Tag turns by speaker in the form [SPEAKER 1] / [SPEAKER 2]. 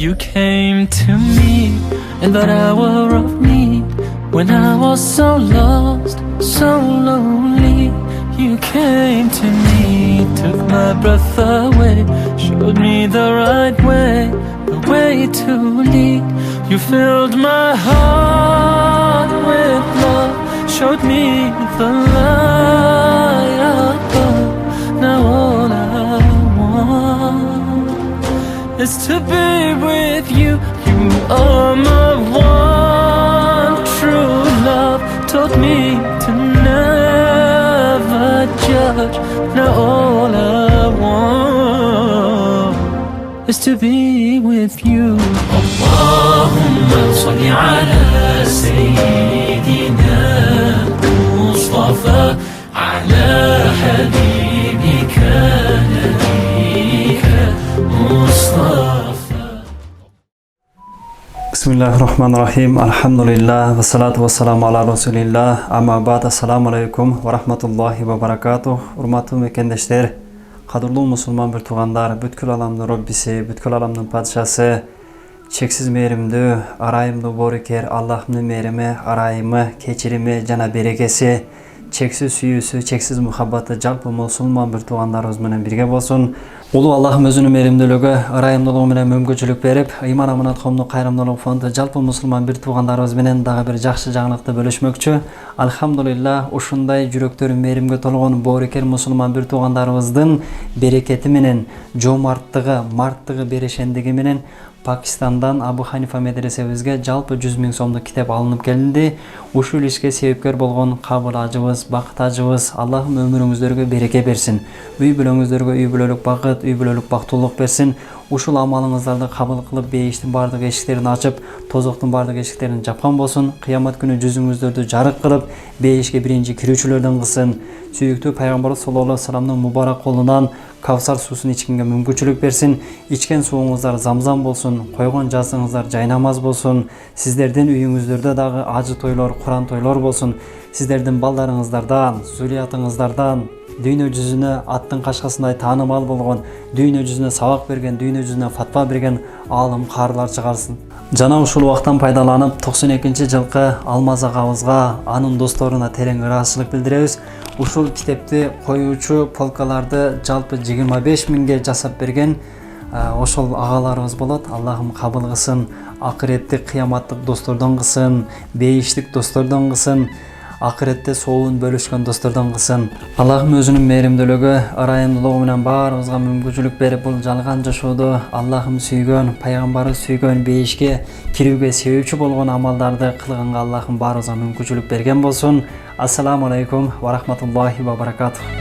[SPEAKER 1] You came to me in that hour of need, when I was so lost, so lonely. You came to me, took my breath away, showed me the right way, the way to lead. You filled my heart with love, showed me the light above. Now all I want is to be with you. You are my one true love, taught me to never judge. Now all I want is to be with you. Allahumma salli ala Sayyidina Mustafa, ala habibika nabiyika Mustafa.
[SPEAKER 2] Bismillahirrahmanirrahim. Alhamdulillah ve salatu ve selamu ala Resulillah. Amma ba'd. Assalamu alaikum ve rahmatullahi ve barakatuh. Hurmatly mekendeşler, kadırlı musulman bir tuğandar, bütkül alamdın Rabbisi, bütkül alamdın padişası, çeksiz merimdi, arayımdı boruker, Allah'ımın merimi, arayımı, keçirimi, cana berekesi, çeksiz süyüsü, çeksiz muhabbatı, jalpı musulman bir tuğandarımız menen birge bolsun. Ulu Allah'ım özünün merimdiligi, arayımdılığı menen mümkünçülük berip, iman amanat komnu kayramdılığı fondu, jalpı musulman bir tuğandarımız menen dağı bir jakşı жаңылыкты bölüşmökçü. Alhamdulillah, uşunday jüröktörün merimge tolgon boruker musulman bir tuğandarımыздın bereketi menen, jomarttığı, marttığı bereşendigi menen Pakistan'dan Abu Hanifa medresebizge jalpı 100.000 somluk kitap alınıp gelindi. Uşul işke sebepkar bolgon kabul acыбыз, bakıt acыбыз, Allah'ım ömürüңüzdörgө bereke bersin. Üy bölöңüzdörgө üy bölölük bakıt, üy bölölük baktuluk bersin. Uşul amalыңыздарды kabul kılıp beyiştin bardık eşiklerini açıp, tozoktun bardık eşiklerini japkan bolsun. Kıyamet günü yüzüңüzdörдү жарык kılıp, beyişke birinci kirүүчүлөрдөн kılsın. Süyüktü Peygamber sallallahu aleyhi ve sellem'nin mübarek kolundan Kavsar susunu içkinge mümkünçülük bersin. İçken suğuңuzlar zamzam bolsun, koygon жазsыңыздар жайнамаз bolsun. Sizlerden üyüңüzdörde dağı acı toylor, Kur'an toylor bolsun. Sizlerden ballarыңыздардан, zuriyatыңыздардан dünya yüzüne attın kaşkasınday tanımal bolgon, dünya yüzüne sabak bergen, dünya yüzüne fatva bergen alım karlar çıkarsın. Жана ушул убактан пайдаланып 92-жылкы Алмаз агабызга, анын досторуна терең ыраазычылык билдиребиз. Ушул китепти коюучу полкаларды жалпы 25.000ге жасап берген ошол агаларыбыз болот. Аллахым кабыл кылсын, акыреттик кыяматтык достордон кылсын, бейиштик достордон кылсын, акыретте соолун бөлүшкөн достордон кылсын. Аллахым өзүнүн мээримдүүлүгү, ырайымдуулугу менен баарыбызга мүмкүнчүлүк берип, бул жалган жашоодо Аллахым сүйгөн, пайгамбары сүйгөн, бейишке кирүүгө себепчи болгон амалдарды кылганга Аллахым баарыбызга мүмкүнчүлүк берген болсун. Ассаламу алейкум ва рахматуллахи ва баракатух.